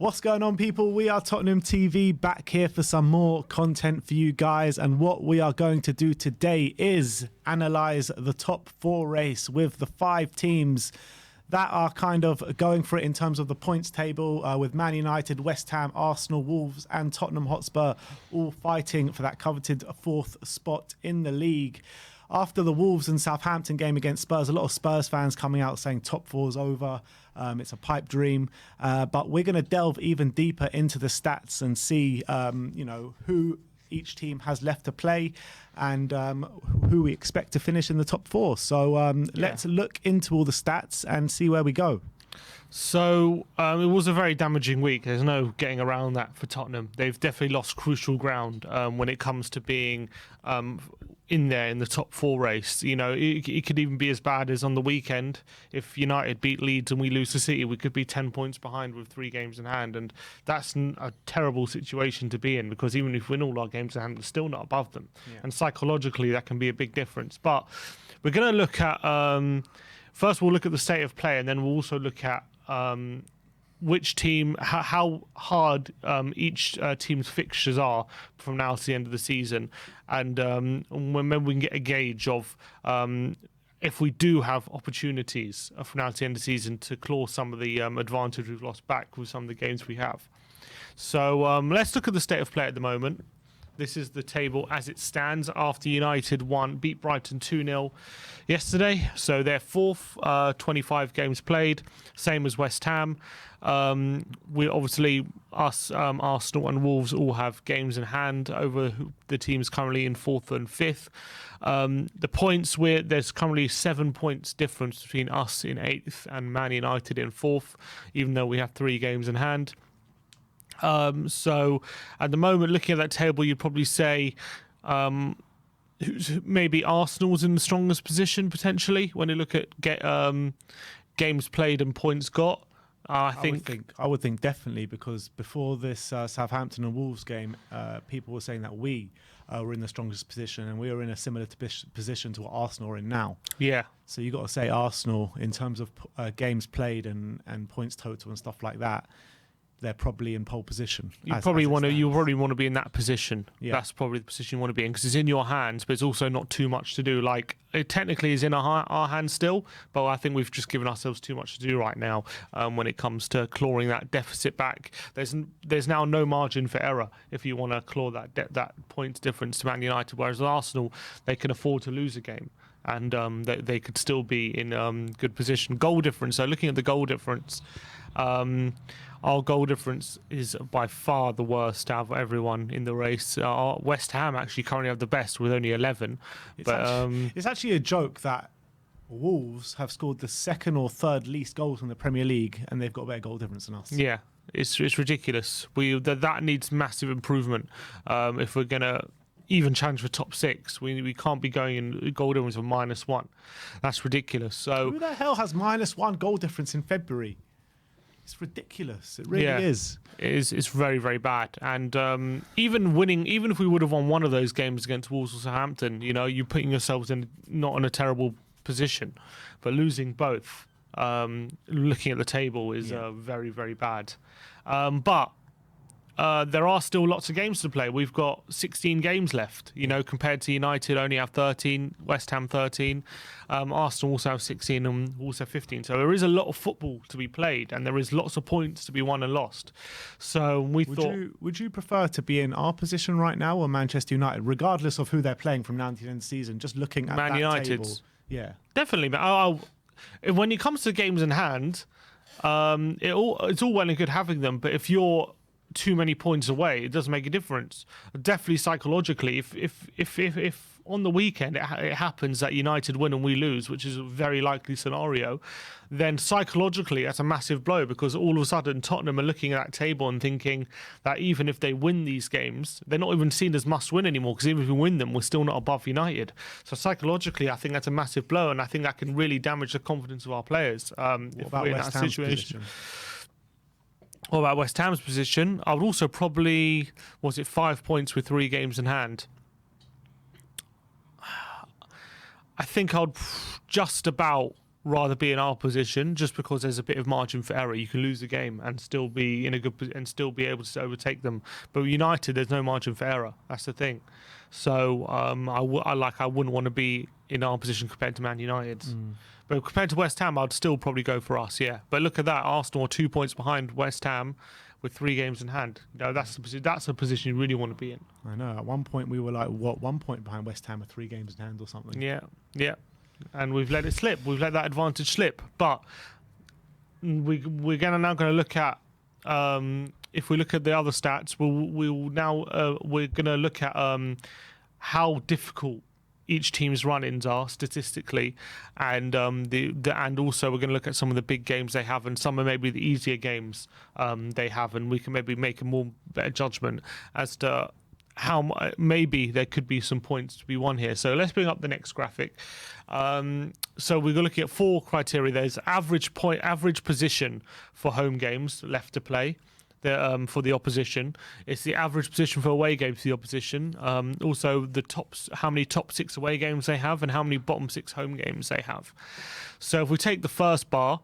What's going on, people? We are Tottenham TV, back here for some more content for you guys. And what we are going to do today is analyse the top four race with the 5 teams that are kind of going for it in terms of the points table, with Man United, West Ham, Arsenal, Wolves and Tottenham Hotspur all fighting for that coveted 4th spot in the league. After the Wolves and Southampton game against Spurs, a lot of Spurs fans coming out saying top 4's over. It's a pipe dream. But we're going to delve even deeper into the stats and see, who each team has left to play and who we expect to finish in the top 4. So let's look into all the stats and see where we go. So it was a very damaging week. There's no getting around that for Tottenham. They've definitely lost crucial ground when it comes to being in there in the top 4 race. You know, it could even be as bad as on the weekend. If United beat Leeds and we lose to City, we could be 10 points behind with 3 games in hand. And that's a terrible situation to be in, because even if we win all our games in hand, we're still not above them. Yeah. And psychologically, that can be a big difference. But we're going to look at, first we'll look at the state of play, and then we'll also look at which team, how hard each team's fixtures are from now to the end of the season, and when we can get a gauge of if we do have opportunities from now to the end of the season to claw some of the advantage we've lost back with some of the games we have. So let's look at the state of play at the moment. This is the table as it stands after United beat Brighton 2-0 yesterday. So they're 4th, 25 games played, same as West Ham. We obviously, Arsenal and Wolves all have games in hand over the teams currently in 4th and 5th. The points, there's currently 7 points difference between us in 8th and Man United in 4th, even though we have 3 games in hand. So at the moment, looking at that table, you'd probably say maybe Arsenal's in the strongest position potentially when you look at games played and points got. I would think definitely, because before this Southampton and Wolves game, people were saying that we were in the strongest position, and we are in a similar position to what Arsenal are in now. Yeah. So you got to say Arsenal in terms of games played and points total and stuff like that. They're probably in pole position. You probably want to be in that position. Yeah. That's probably the position you want to be in, because it's in your hands, but it's also not too much to do. Like, it technically is in our hands still, but I think we've just given ourselves too much to do right now when it comes to clawing that deficit back. There's now no margin for error if you want to claw that points difference to Man United, whereas Arsenal, they can afford to lose a game. And they could still be in good position. Goal difference. So looking at the goal difference, our goal difference is by far the worst out of everyone in the race. West Ham actually currently have the best with only 11. It's actually a joke that Wolves have scored the 2nd or 3rd least goals in the Premier League, and they've got a better goal difference than us. Yeah, it's ridiculous. That needs massive improvement if we're going to even challenge for top 6. We can't be going in goal difference of -1. That's ridiculous. So who the hell has -1 goal difference in February? It's ridiculous. It really is. It's very, very bad. And even if we would have won one of those games against Wolves or Southampton, you know, you're putting yourselves not in a terrible position, but losing both, looking at the table, is very, very bad. But there are still lots of games to play. We've got 16 games left, you know, compared to United only have 13, West Ham 13, Arsenal also have 16 and also 15. So there is a lot of football to be played, and there is lots of points to be won and lost. So would you prefer to be in our position right now or Manchester United, regardless of who they're playing from now to the end of the season, just looking at Man that United table? Yeah. Definitely. When it comes to games in hand, it's all well and good having them, but if you're too many points away, it doesn't make a difference. Definitely psychologically, if on the weekend it happens that United win and we lose, which is a very likely scenario, then psychologically that's a massive blow, because all of a sudden Tottenham are looking at that table and thinking that even if they win these games, they're not even seen as must win anymore, because even if we win them, we're still not above United. So psychologically, I think that's a massive blow, and I think that can really damage the confidence of our players if we're in that situation. What about West Ham's position? I would also probably, 5 points with 3 games in hand? I think I'd just about rather be in our position, just because there's a bit of margin for error. You can lose the game and still be in a good and still be able to overtake them. But United, there's no margin for error. That's the thing. So I wouldn't want to be in our position compared to Man United. But compared to West Ham, I'd still probably go for us. Yeah. But look at that, Arsenal are 2 points behind West Ham with 3 games in hand. That's a position you really want to be in. I know. At one point we were like, 1 point behind West Ham with 3 games in hand or something. Yeah. And we've let it slip. We've let that advantage slip. But we're now going to look at, if we look at the other stats, we're going to look at how difficult each team's run-ins are statistically, and and also we're going to look at some of the big games they have, and some are maybe the easier games they have, and we can maybe make a better judgment as to how maybe there could be some points to be won here. So let's bring up the next graphic. So we're looking at 4 criteria. There's average position for home games left to play. For the opposition, it's the average position for away games for the opposition. Also, how many top 6 away games they have, and how many bottom 6 home games they have. So, if we take the first bar,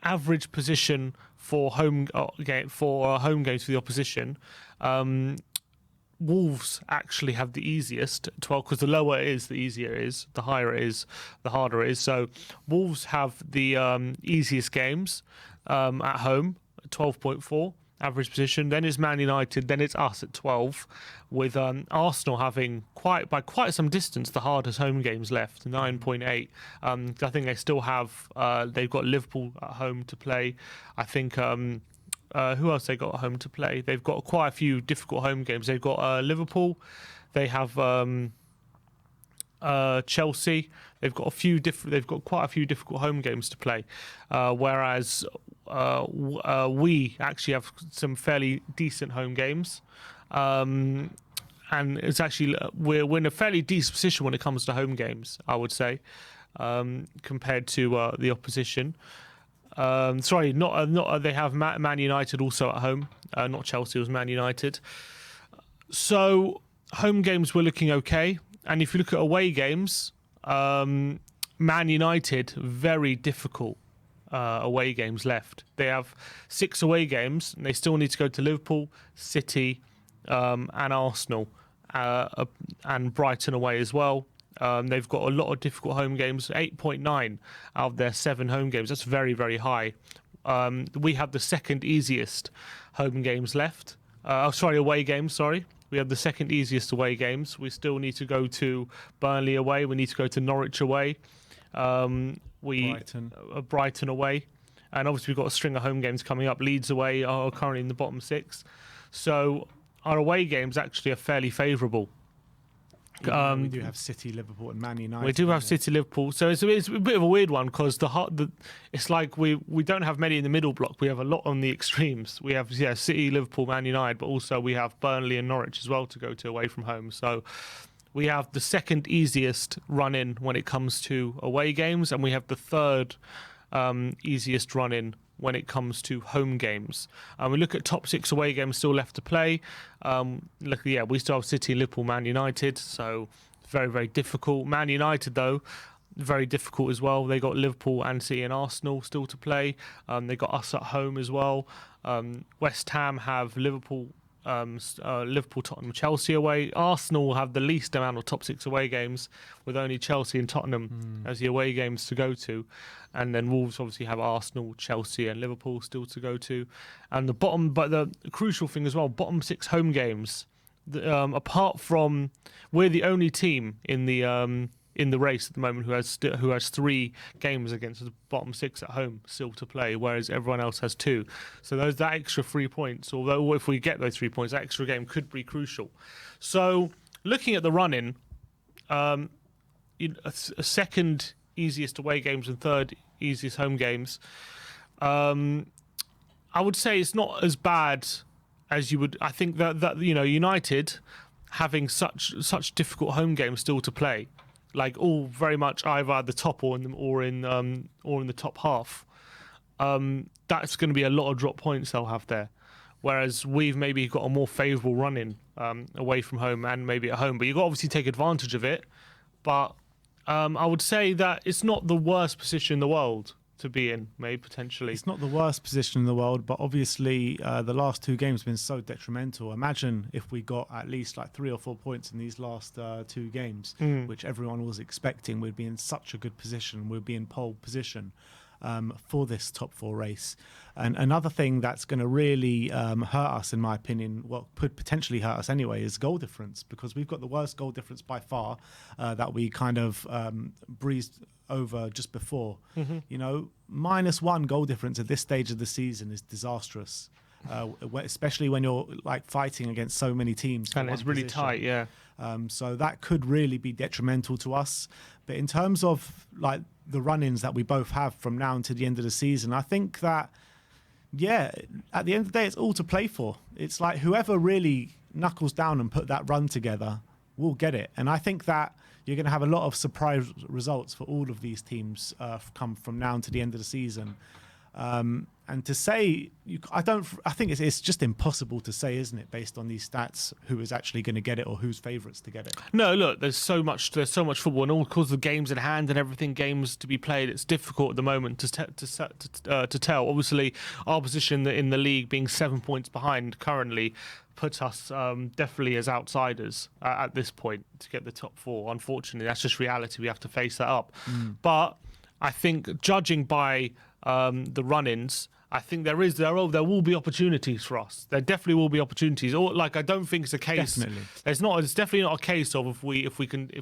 average position for home games for the opposition, Wolves actually have the easiest 12, because the lower it is, the easier it is, the higher it is, the harder it is. So, Wolves have the easiest games at home. 12.4 average position. Then it's Man United. Then it's us at 12, with Arsenal having by quite some distance the hardest home games left, 9.8. I think they still have. They've got Liverpool at home to play. I think. Who else they got at home to play? They've got quite a few difficult home games. They've got Liverpool. They have Chelsea. They've got quite a few difficult home games to play, whereas we actually have some fairly decent home games, and it's actually we're in a fairly decent position when it comes to home games, I would say, compared to the opposition. Sorry, not they have Man United also at home, not Chelsea. It was Man United. So home games we're looking okay. And if you look at away games, Man United, very difficult away games left. They have 6 away games, and they still need to go to Liverpool, City, and Arsenal, and Brighton away as well. They've got a lot of difficult home games, 8.9 out of their 7 home games. That's very, very high. We have the second easiest home games left. Away games, sorry. We have the second easiest away games. We still need to go to Burnley away. We need to go to Norwich away. Brighton away. And obviously we've got a string of home games coming up. Leeds away are currently in the bottom 6. So our away games actually are fairly favourable. We do have City, Liverpool, and Man United. We do have City, Liverpool. So it's a bit of a weird one, because it's like we don't have many in the middle block. We have a lot on the extremes. We have City, Liverpool, Man United, but also we have Burnley and Norwich as well to go to away from home. So we have the second easiest run-in when it comes to away games, and we have the third easiest run-in when it comes to home games. We look at top 6 away games still left to play. We still have City, Liverpool, Man United, so very, very difficult. Man United, though, very difficult as well. They got Liverpool and City and Arsenal still to play. They got us at home as well. West Ham have Liverpool, Tottenham, Chelsea away. Arsenal have the least amount of top 6 away games, with only Chelsea and Tottenham as the away games to go to. And then Wolves obviously have Arsenal, Chelsea and Liverpool still to go to. And the crucial thing as well, bottom 6 home games, apart from, we're the only team in the race at the moment who has 3 games against the bottom 6 at home still to play, whereas everyone else has 2. So that extra 3 points, although if we get those 3 points, that extra game could be crucial. So looking at the run-in, a second easiest away games and third easiest home games, I would say it's not as bad as you would. I think that United having such difficult home games still to play, like all very much either at the top or in the top half. That's going to be a lot of drop points they'll have there. Whereas we've maybe got a more favourable run-in away from home and maybe at home. But you've got to obviously take advantage of it. But I would say that it's not the worst position in the world to be in, maybe potentially. It's not the worst position in the world, but obviously the last 2 games have been so detrimental. Imagine if we got at least like 3 or 4 points in these last 2 games, which everyone was expecting. We'd be in such a good position. We'd be in pole position for this top 4 race. And another thing that's going to really hurt us, in my opinion, what could potentially hurt us anyway, is goal difference, because we've got the worst goal difference by far that we kind of breezed over just before. You know, -1 goal difference at this stage of the season is disastrous, especially when you're like fighting against so many teams. And it's really tight, yeah. So that could really be detrimental to us. But in terms of like the run-ins that we both have from now until the end of the season, I think that, yeah, at the end of the day, it's all to play for. It's like whoever really knuckles down and put that run together will get it. And I think that you're going to have a lot of surprise results for all of these teams come from now until the end of the season. And to say, I think it's just impossible to say, isn't it, based on these stats, who is actually going to get it or who's favourites to get it? No, look, there's so much football, and all because of the games in hand and everything, games to be played. It's difficult at the moment to tell. Obviously, our position in the league being 7 points behind currently puts us definitely as outsiders at this point to get the top 4. Unfortunately, that's just reality. We have to face that up. But I think, judging by the run-ins, I think there will be opportunities for us. There definitely will be opportunities. Or like, I don't think it's a case. Definitely. It's definitely not a case of if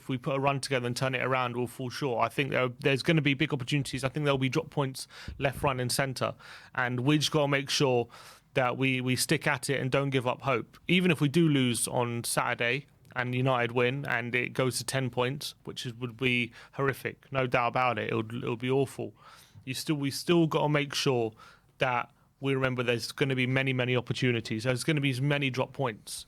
we put a run together and turn it around, we'll fall short. I think there's going to be big opportunities. I think there'll be drop points left, right, and centre, and we just got to make sure that we stick at it and don't give up hope. Even if we do lose on Saturday and United win and it goes to 10 points, which would be horrific, no doubt about it. It'll be awful. We still got to make sure that we remember there's going to be many opportunities. There's going to be many drop points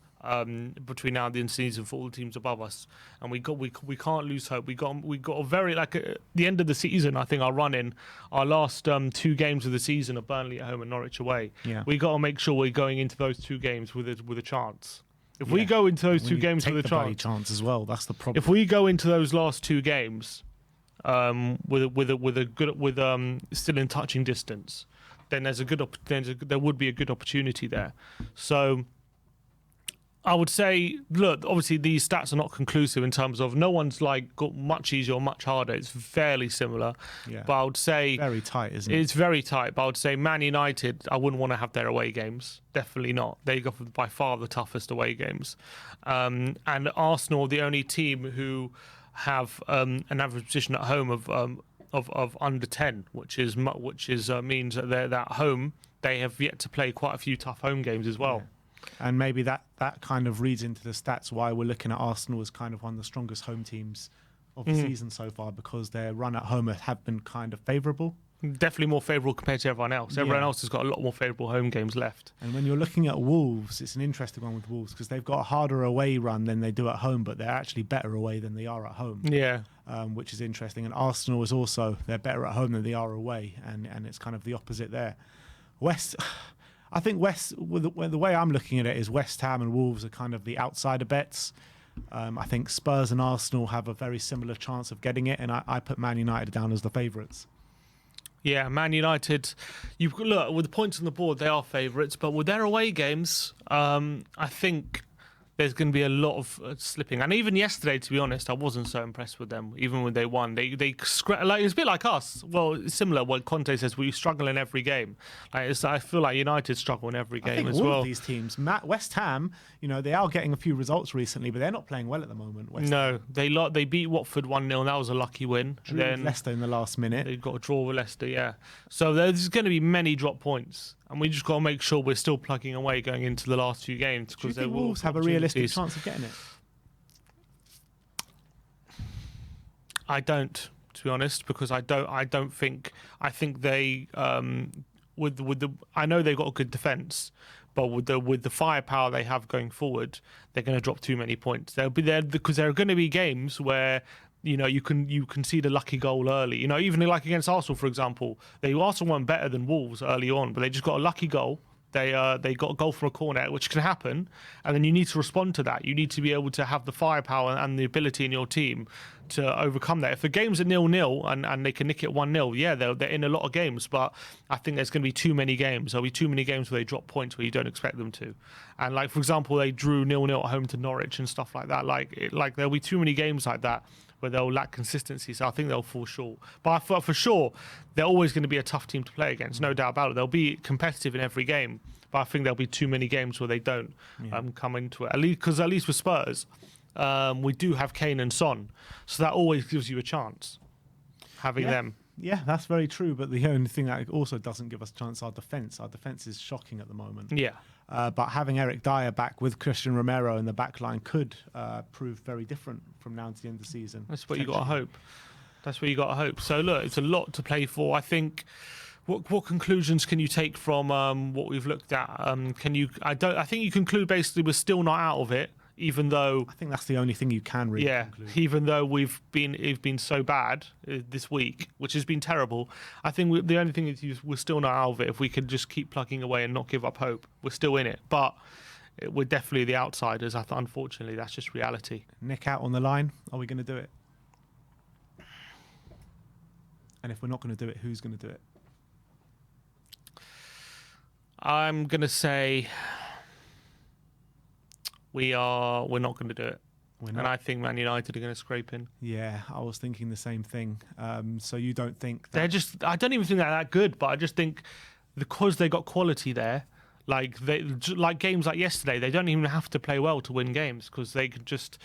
between now and the end of the season for all the teams above us, and we can't lose hope. We got a very, like, at the end of the season, I think our last 2 games of the season are Burnley at home and Norwich away. Yeah. We got to make sure we're going into those 2 games with a chance. If we go into those 2 games with a chance as well, that's the problem. If we go into those last 2 games with still in touching distance, then there would be a good opportunity there. So I would say, look, obviously these stats are not conclusive in terms of no one's like got much easier or much harder. It's fairly similar. Yeah. But I would say very tight, isn't it? It's very tight. But I would say Man United, I wouldn't want to have their away games. Definitely not. They got by far the toughest away games. And Arsenal are the only team who have an average position at home of under 10, which means that they're at home. They have yet to play quite a few tough home games as well. Yeah. And maybe that kind of reads into the stats why we're looking at Arsenal as kind of one of the strongest home teams of the season so far, because their run at home have been kind of favourable. Definitely more favourable compared to everyone else. Everyone else has got a lot more favourable home games left. And when you're looking at Wolves, it's an interesting one with Wolves because they've got a harder away run than they do at home, but they're actually better away than they are at home. Yeah. Which is interesting. And Arsenal is also, they're better at home than they are away, and it's kind of the opposite there. I think the way I'm looking at it is West Ham and Wolves are kind of the outsider bets. I think Spurs and Arsenal have a very similar chance of getting it, and I put Man United down as the favourites. Yeah, Man United, look, with the points on the board, they are favourites, but with their away games, I think there's going to be a lot of slipping. And even yesterday, to be honest, I wasn't so impressed with them. Even when they won, they it's a bit like us. Well, it's similar. What Conte says, we struggle in every game. I feel like United struggle in every game as well. All of these teams, West Ham, they are getting a few results recently, but they're not playing well at the moment. No, they beat Watford 1-0, and that was a lucky win. Drew with Leicester in the last minute. They got a draw with Leicester, yeah. So there's going to be many drop points. And we just got to make sure we're still plugging away going into the last few games. Do you think Wolves have a realistic chance of getting it? I don't, to be honest, because I think they I know they've got a good defence, but with the firepower they have going forward, they're going to drop too many points. They'll be there because there are going to be games where you concede a lucky goal early. Even like against Arsenal, for example, Arsenal weren't better than Wolves early on, but they just got a lucky goal. They got a goal from a corner, which can happen, and then you need to respond to that. You need to be able to have the firepower and the ability in your team to overcome that. If the game's a 0-0 and they can nick it 1-0, yeah, they're in a lot of games, but I think there's going to be too many games. There'll be too many games where they drop points where you don't expect them to. And like, for example, they drew 0-0 at home to Norwich and stuff like that. Like there'll be too many games like that where they'll lack consistency, so I think they'll fall short. But for sure, they're always going to be a tough team to play against, no doubt about it. They'll be competitive in every game, but I think there'll be too many games where they don't come into it. At least with Spurs, we do have Kane and Son, so that always gives you a chance, having them. Yeah, that's very true, but the only thing that also doesn't give us a chance, our defence. Our defence is shocking at the moment. Yeah. But having Eric Dyer back with Christian Romero in the back line could prove very different from now to the end of the season. That's what you got to hope. That's what you got to hope. So look, it's a lot to play for. I think. What conclusions can you take from what we've looked at? I think you conclude basically we're still not out of it, even though I think that's the only thing you can really conclude. Even though it's been so bad this week, which has been terrible. I think the only thing is we're still not out of it. If we could just keep plugging away and not give up hope, we're still in it. But we're definitely the outsiders. Unfortunately, that's just reality. Nick out on the line. Are we going to do it? And if we're not going to do it, who's going to do it? I'm going to say we're not going to do it. And I think Man United are going to scrape in. Yeah, I was thinking the same thing. So you don't think that... I don't even think they're that good, but I just think because they got quality there, like games like yesterday, they don't even have to play well to win games because they can just...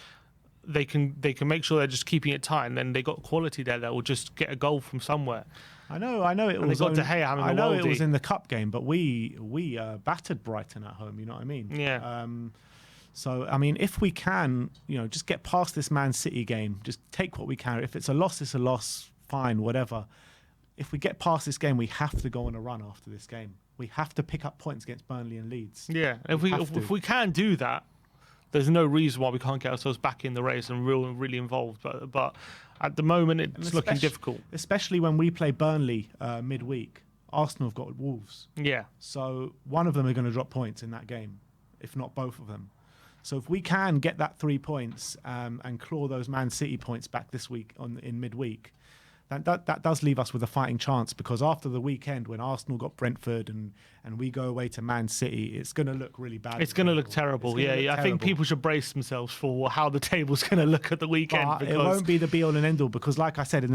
They can make sure they're just keeping it tight, and then they got quality there that will just get a goal from somewhere. I know. It was. They got De Gea having I know it was in the cup game, but we battered Brighton at home. You know what I mean? Yeah. So I mean, if we can, just get past this Man City game, just take what we can. If it's a loss, it's a loss. Fine, whatever. If we get past this game, we have to go on a run after this game. We have to pick up points against Burnley and Leeds. Yeah. If we can do that, there's no reason why we can't get ourselves back in the race and really involved. But at the moment, it's looking difficult. Especially when we play Burnley midweek. Arsenal have got Wolves. Yeah. So one of them are going to drop points in that game, if not both of them. So if we can get that 3 points and claw those Man City points back this week in midweek, that does leave us with a fighting chance, because after the weekend when Arsenal got Brentford and we go away to Man City, it's going to look really bad. It's going to look terrible. I think people should brace themselves for how the table's going to look at the weekend. But it won't be the be-all and end-all, because like I said,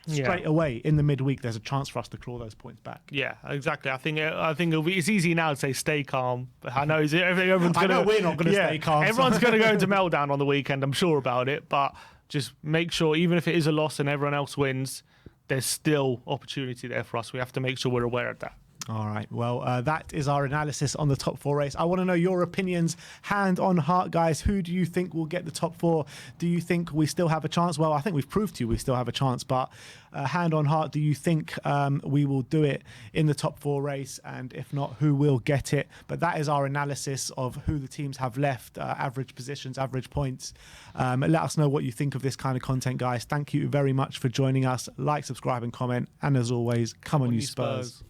straight away in the midweek, there's a chance for us to claw those points back. Yeah, exactly. I think it's easy now to say stay calm. I know everyone's going to. I know we're not going to stay calm. Everyone's going to go into meltdown on the weekend. I'm sure about it, but just make sure, even if it is a loss and everyone else wins, there's still opportunity there for us. We have to make sure we're aware of that. All right. Well, that is our analysis on the top four race. I want to know your opinions. Hand on heart, guys. Who do you think will get the top four? Do you think we still have a chance? Well, I think we've proved to you we still have a chance. But hand on heart, do you think we will do it in the top four race? And if not, who will get it? But that is our analysis of who the teams have left, average positions, average points. Let us know what you think of this kind of content, guys. Thank you very much for joining us. Like, subscribe and comment. And as always, come on you Spurs.